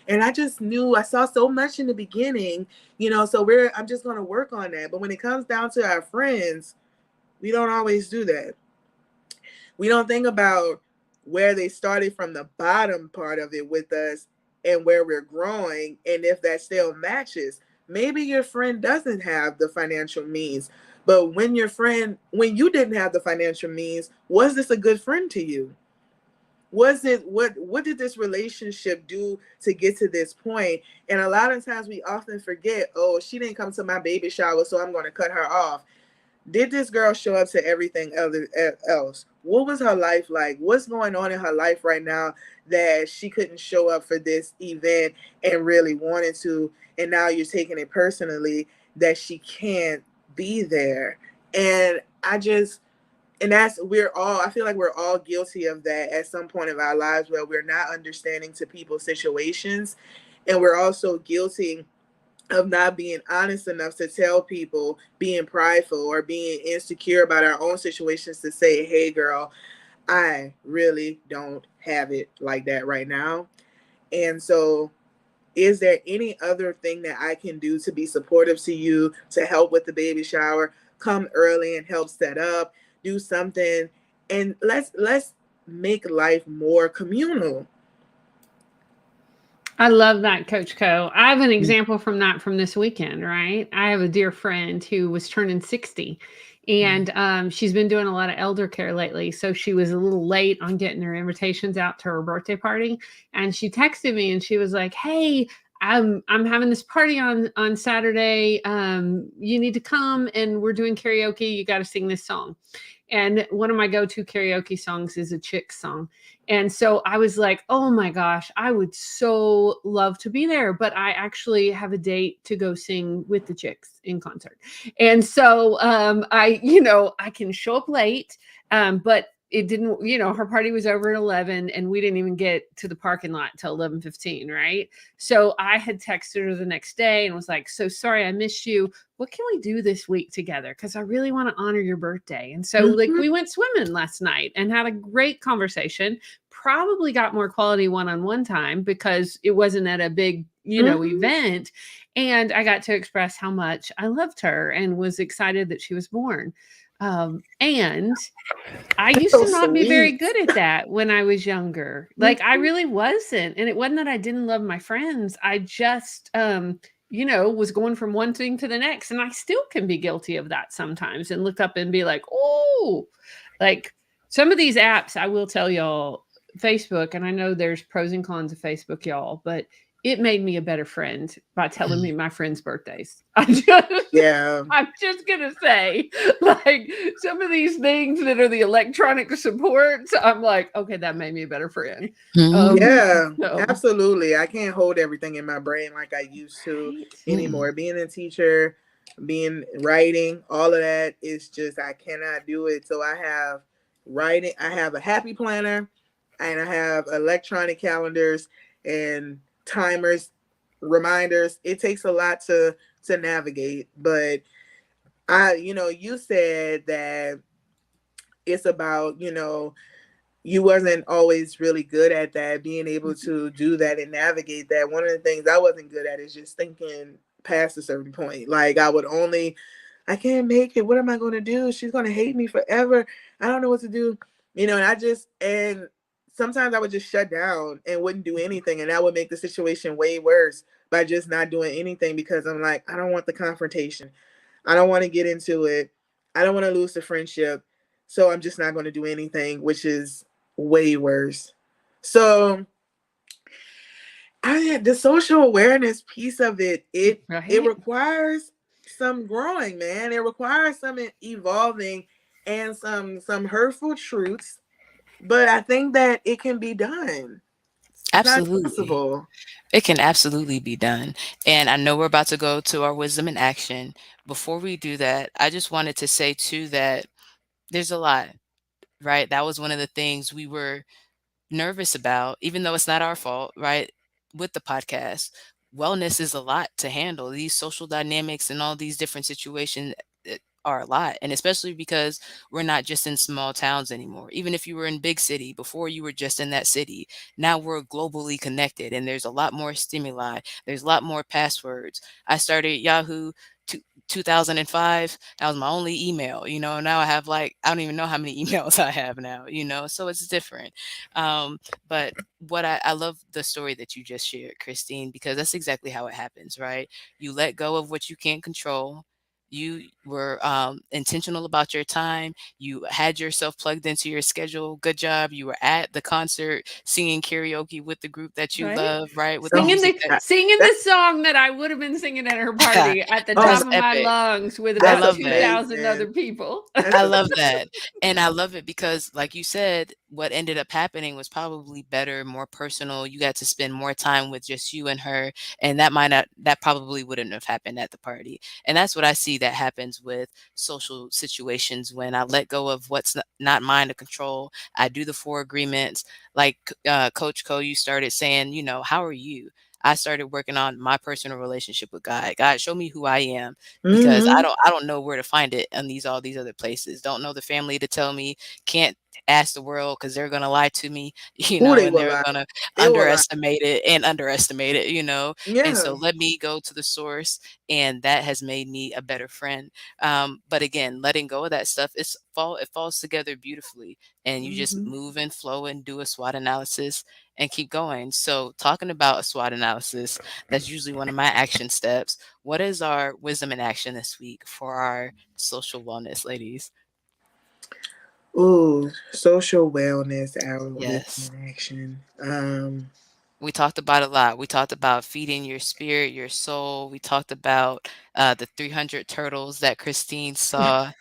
and I just knew I saw so much in the beginning, so I'm just going to work on that. But when it comes down to our friends, we don't always do that. We don't think about where they started from, the bottom part of it with us, and where we're growing, and if that still matches. Maybe your friend doesn't have the financial means, but when you didn't have the financial means, was this a good friend to you? Was it what did this relationship do to get to this point? And a lot of times we often forget, oh, she didn't come to my baby shower, so I'm going to cut her off. Did this girl show up to everything else? What was her life like? What's going on in her life right now that she couldn't show up for this event and really wanted to? And now you're taking it personally that she can't be there. And I feel like we're all guilty of that at some point of our lives, where we're not understanding to people's situations. And we're also guilty of not being honest enough to tell people, being prideful or being insecure about our own situations, to say, hey girl, I really don't have it like that right now. And so, is there any other thing that I can do to be supportive to you, to help with the baby shower? Come early and help set up, do something, and let's make life more communal. I love that, Coach Co. I have an Mm. example from that from this weekend, right? I have a dear friend who was turning 60, Mm. and she's been doing a lot of elder care lately. So she was a little late on getting her invitations out to her birthday party. And she texted me and she was like, "Hey, I'm having this party on Saturday. You need to come and we're doing karaoke. You got to sing this song." And one of my go-to karaoke songs is a chick song. And so I was like, oh my gosh, I would so love to be there, but I actually have a date to go sing with the chicks in concert. And so I can show up late, but it didn't, her party was over at 11 and we didn't even get to the parking lot till 11:15, right? So I had texted her the next day and was like, so sorry I missed you. What can we do this week together? Because I really want to honor your birthday. And so, like, Mhm. we went swimming last night and had a great conversation. Probably got more quality one on one time because it wasn't at a big, Mhm. event. And I got to express how much I loved her and was excited that she was born. And I used So to not be very sweet. good at that when I was younger. Like, I Mhm. really wasn't, and it wasn't that I didn't love my friends. I just, was going from one thing to the next, and I still can be guilty of that sometimes and look up and be like, "Oh," like some of these apps, I will tell y'all, Facebook, and I know there's pros and cons of Facebook, y'all, but it made me a better friend by telling me Mm. my friends' birthdays. Yeah. I'm just gonna say, like, some of these things that are the electronic supports, I'm like, okay, that made me a better friend. Mhm. Um, Yeah, so absolutely. I can't hold everything in my brain like I used to right. Mm-mm. anymore. Being a teacher, being writing, all of that is just I cannot do it. So I have writing, I have a happy planner and I have electronic calendars and timers, reminders. It takes a lot to navigate, but you said that it's about, you wasn't always really good at that, being able to do that and navigate that. One of the things I wasn't good at is just thinking past a certain point. Like I can't make it. What am I going to do? She's going to hate me forever. I don't know what to do. And sometimes I would just shut down and wouldn't do anything. And that would make the situation way worse by just not doing anything because I'm like, I don't want the confrontation. I don't want to get into it. I don't want to lose the friendship. So I'm just not going to do anything, which is way worse. So the social awareness piece of it Right. requires some growing, man. It requires some evolving and some hurtful truths, but I think that it can be done. It's not Absolutely. impossible. It can absolutely be done. And I know we're about to go to our wisdom in action. Before we do that, I just wanted to say too that there's a lot, right? That was one of the things we were nervous about, even though it's not our fault, right? With the podcast, wellness is a lot to handle. These social dynamics and all these different situations are a lot. And especially because we're not just in small towns anymore. Even if you were in big city, before you were just in that city, now we're globally connected and there's a lot more stimuli. There's a lot more passwords. I started Yahoo. 2005, that was my only email. Now I have, like, I don't even know how many emails I have now, so it's different. But what I love the story that you just shared, Christine, because that's exactly how it happens, right? You let go of what you can't control. You were intentional about your time. You had yourself plugged into your schedule. Good job. You were at the concert singing karaoke with the group that you Right. love, right? With the Oh, Singing music the that singing that, the song that I would have been singing at her party at the oh, top that's of my epic. lungs with I about that's love that. 2,000 other amazing. people. That's I love amazing. that. And I love it because, like you said, what ended up happening was probably better, more personal. You got to spend more time with just you and her. And that probably wouldn't have happened at the party. And that's what I see that happens with social situations when I let go of what's not mine to control. I do the four agreements. Like Coach Co, you started saying, how are you? I started working on my personal relationship with God. God, show me who I am because I Hmm. don't I don't know where to find it in all these other places. Don't know the family to tell me. Can't ask the world because they're gonna lie to me, Who they and will they're lie. gonna They will lie. underestimate it. And Yeah. so let me go to the source, and that has made me a better friend. But again, letting go of that stuff it falls together beautifully, and you just Hmm. move and flow and do a SWOT analysis, and keep going. So, talking about a SWOT analysis, that's usually one of my action steps. What is our wisdom in action this week for our social wellness, ladies? Ooh, social wellness, our wisdom Yes. in action. We talked about a lot. We talked about feeding your spirit, your soul. We talked about the 300 turtles that Christine saw,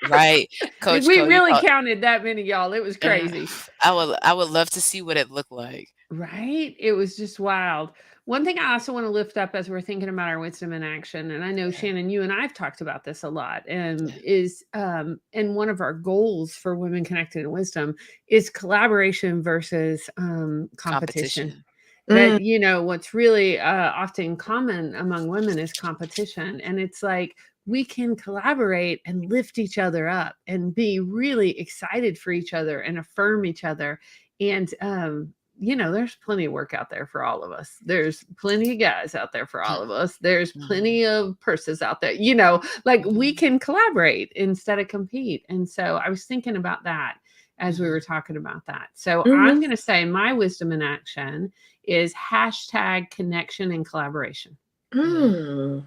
right? Coach We Co, you really talked. counted that many, y'all. It was crazy. I would love to see what it looked like. Right? It was just wild. One thing I also want to lift up as we're thinking about our wisdom in action, and I know Yeah, Shannon, you and I've talked about this a lot, yeah. is and one of our goals for Women Connected in Wisdom is collaboration versus competition. Competition. Mm, That what's really often common among women is competition, and it's like we can collaborate and lift each other up and be really excited for each other and affirm each other and there's plenty of work out there for all of us. There's plenty of guys out there for all of us. There's Mhm, plenty of purses out there. Like we mhm, can collaborate instead of compete. And so I was thinking about that as we mhm, were talking about that. So mhm. I'm going to say my wisdom in action is hashtag connection and collaboration. mhm. Mm.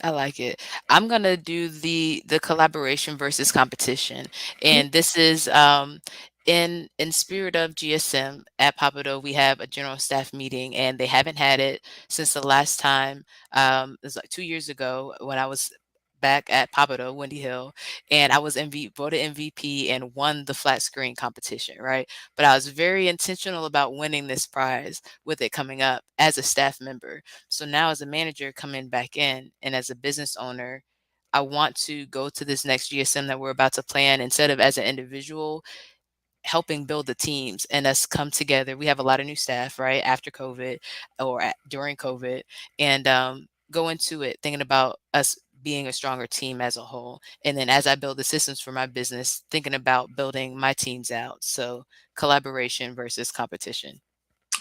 I like it. I'm gonna do the collaboration versus competition, and this is in spirit of GSM at Papado. We have a general staff meeting, and they haven't had it since the last time. It was like 2 years ago when I was back at Papado, Windy Hill, and I was voted MVP and won the flat screen competition, right? But I was very intentional about winning this prize with it coming up as a staff member. So now as a manager coming back in and as a business owner, I want to go to this next GSM that we're about to plan instead of as an individual helping build the teams and us come together. We have a lot of new staff, right? After COVID or during COVID and go into it thinking about us being a stronger team as a whole. And then as I build the systems for my business, thinking about building my teams out. So collaboration versus competition.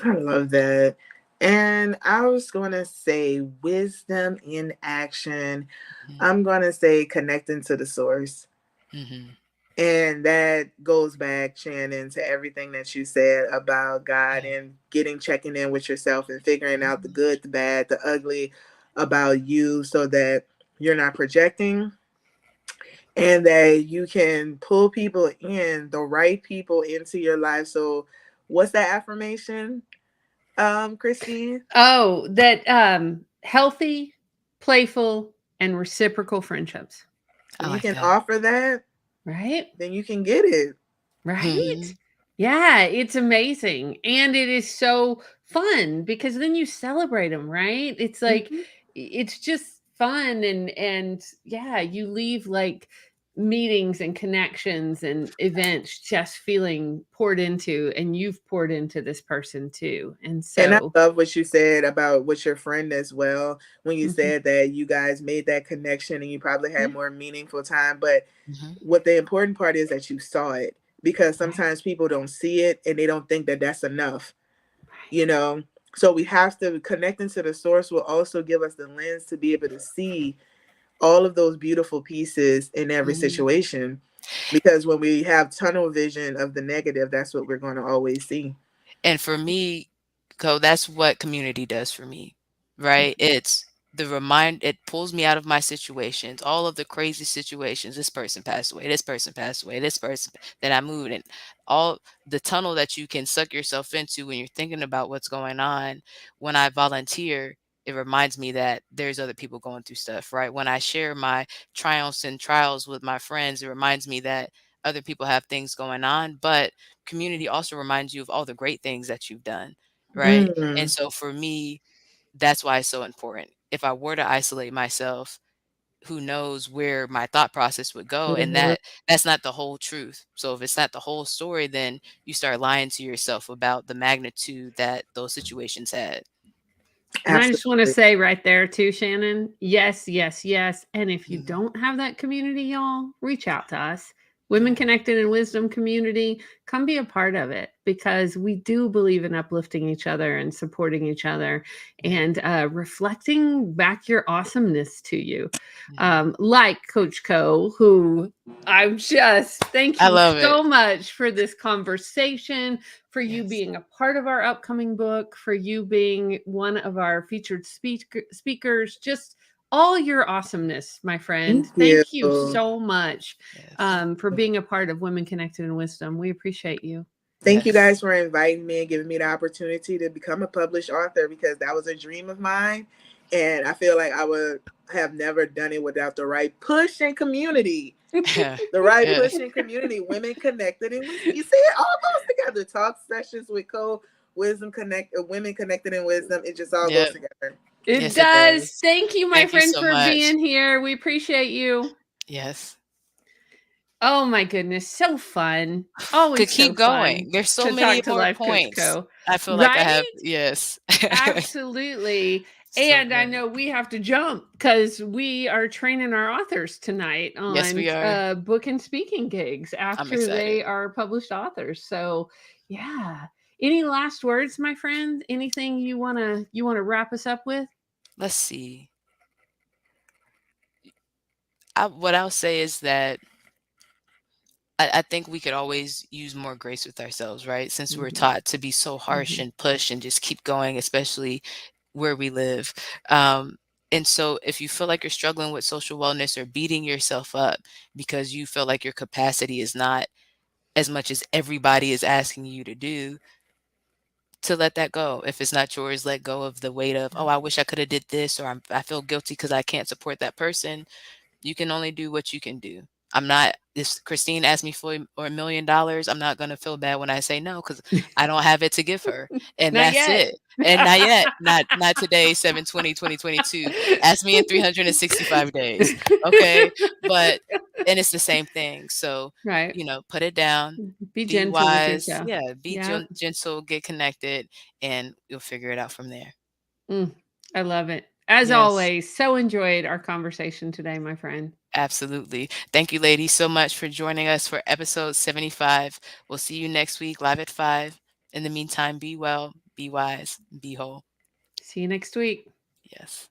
I love that. And I was going to say wisdom in action. Hmm. I'm going to say connecting to the source. Hmm. And that goes back, Shannon, to everything that you said about God Yeah. and checking in with yourself and figuring out the Mhm. good, the bad, the ugly about you so that you're not projecting and that you can pull people in, the right people into your life. So, what's that affirmation, Christine? Oh, that healthy, playful, and reciprocal friendships. I If you like can that. offer that, Right? then you can get it. Right? Mhm. Yeah, it's amazing. And it is so fun because then you celebrate them, right? It's like Mhm. it's just fun and yeah, you leave like meetings and connections and events just feeling poured into and you've poured into this person too. And And I so love what you said about with your friend as well. When you mhm, said that you guys made that connection and you probably had yeah, more meaningful time. But Mhm. what the important part is that you saw it because right, sometimes people don't see it and they don't think that that's enough, right. you know? So we have to connect into the source will also give us the lens to be able to see all of those beautiful pieces in every Mhm. situation. Because when we have tunnel vision of the negative, that's what we're going to always see. And for me, that's what community does for me, right? It's the it pulls me out of my situations, all of the crazy situations. This person passed away, this person passed away, this person that I moved and all the tunnel that you can suck yourself into when you're thinking about what's going on. When I volunteer, it reminds me that there's other people going through stuff, right? When I share my triumphs and trials with my friends, it reminds me that other people have things going on, but community also reminds you of all the great things that you've done, right? And Mm. so for me, that's why it's so important. If I were to isolate myself, who knows where my thought process would go, and Mhm. that's not the whole truth. So if it's not the whole story, then you start lying to yourself about the magnitude that those situations had. And I just want to Absolutely. say right there too, Shannon, yes, yes, yes. And if you Mhm. don't have that community, y'all, reach out to us Women Yeah. Connected in Wisdom community, come be a part of it because we do believe in uplifting each other and supporting each other Yeah. and reflecting back your awesomeness to you. Yeah. Like Coach Co, who I'm just thank I you love it. so much for this conversation, for you Yes. being a part of our upcoming book, for you being one of our featured speakers, just all your awesomeness, my friend. Thank Thank you you. so much Yes. for being a part of Women Connected in Wisdom. We appreciate you. Thank you Yes. guys for inviting me and giving me the opportunity to become a published author because that was a dream of mine. And I feel like I would have never done it without the right push and community. The right push Yes. and community, Women Connected in Wisdom. You see it all goes together. Talk sessions with Wisdom Connect, Women Connected in Wisdom. It just all goes Yep. together. It Yes, it does. does. Thank you, my Thank you friend, so for much. being here. We appreciate you. Yes. Oh my goodness, so fun. Could Always so keep fun going. There's so to many talk to more Life Coach points. Co. I feel like I Right? have, yes. Absolutely. So And I good. know we have to jump because we are training our authors tonight Yes, on we are. book and speaking gigs I'm after excited. they are published authors. So yeah. Any last words, my friend? Anything you wanna wrap us up with? Let's see. What I'll say is that I think we could always use more grace with ourselves, right? Since we're Mhm, taught to be so harsh mhm. and push and just keep going, especially where we live. Um, and so if you feel like you're struggling with social wellness or beating yourself up because you feel like your capacity is not as much as everybody is asking you to do, to let that go. If it's not yours, let go of the weight of, oh, I wish I could have did this, or I feel guilty because I can't support that person. You can only do what you can do. I'm not, if Christine asked me for $1 million, I'm not going to feel bad when I say no because I don't have it to give her. And Not that's yet. it. And not yet. Not today, 7/20/2022. Ask me in 365 days. Okay. But, and it's the same thing. So, Right. put it down, Be be gentle with wise. yourself. Yeah. Be Yeah. gentle, get connected, and you'll figure it out from there. Mm, I love it. As Yes. always, so enjoyed our conversation today, my friend. Absolutely. Thank you, ladies, so much for joining us for episode 75. We'll see you next week live at 5. In the meantime, be well, be wise, be whole. See you next week. Yes.